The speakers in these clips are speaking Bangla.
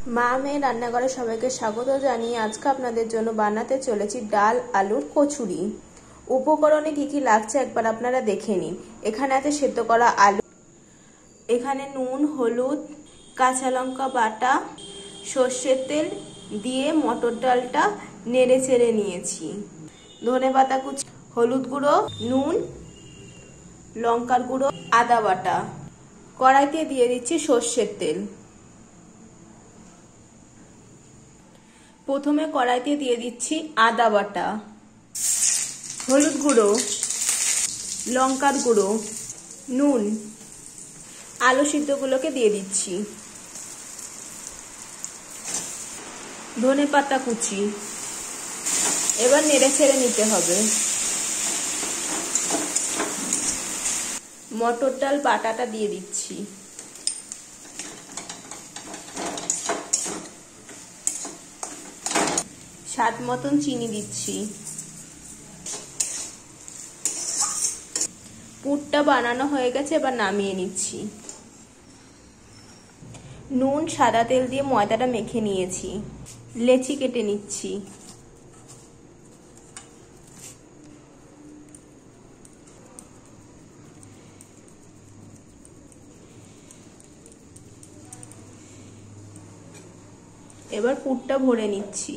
মা মেয়ে রান্নাঘরে সবাইকে স্বাগত জানিয়ে আজকে আপনাদের জন্য বানাতে চলেছি ডাল আলুর কচুরি। উপকরণে কি কি লাগছে একবার আপনারা দেখে নিন। এখানে আছে সেদ্ধ করা আলু, এখানে নুন, হলুদ, কাঁচা লঙ্কা বাটা, সর্ষের তেল দিয়ে মটর ডালটা নেড়ে চেড়ে নিয়েছি। ধনেপাতা কুচি, হলুদ গুঁড়ো, নুন, লঙ্কার গুঁড়ো, আদা বাটা। কড়াইতে দিয়ে দিচ্ছি সর্ষের তেল। প্রথমে কড়াইতে দিয়ে দিচ্ছি আদা বাটা, হলুদ গুঁড়ো, লঙ্কার গুঁড়ো, নুন, আলু সিদ্ধগুলোকে দিয়ে দিচ্ছি, ধনেপাতা কুচি। এবার নেড়ে ছেড়ে নিতে হবে। মটর ডাল বাটাটা দিয়ে দিচ্ছি, স্বাদ মতন চিনি দিচ্ছি। পুরটা বানানো হয়ে গেছে, এবার নামিয়ে নিচ্ছি। নুন সাদা তেল দিয়ে ময়দাটা মেখে নিয়েছি, লেচি কেটে নিচ্ছি। এবার পুরটা ভরে নিচ্ছি।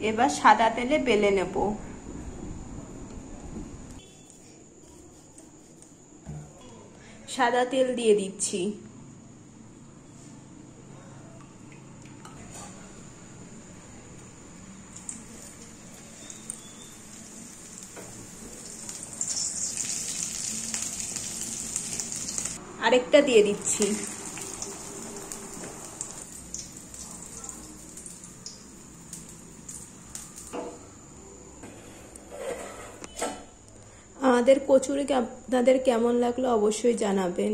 এবার সাদা তেলে বেলে নেব। সাদা তেল দিয়ে দিচ্ছি। আরেকটা দিয়ে দিচ্ছি। আমাদের কচুরি আপনাদের কেমন লাগলো অবশ্যই জানাবেন।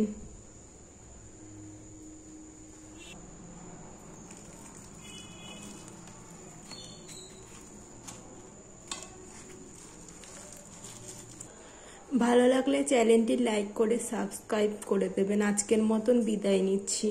ভালো লাগলে চ্যানেলটি লাইক করে সাবস্ক্রাইব করে দেবেন। আজকের মতন বিদায় নিচ্ছি।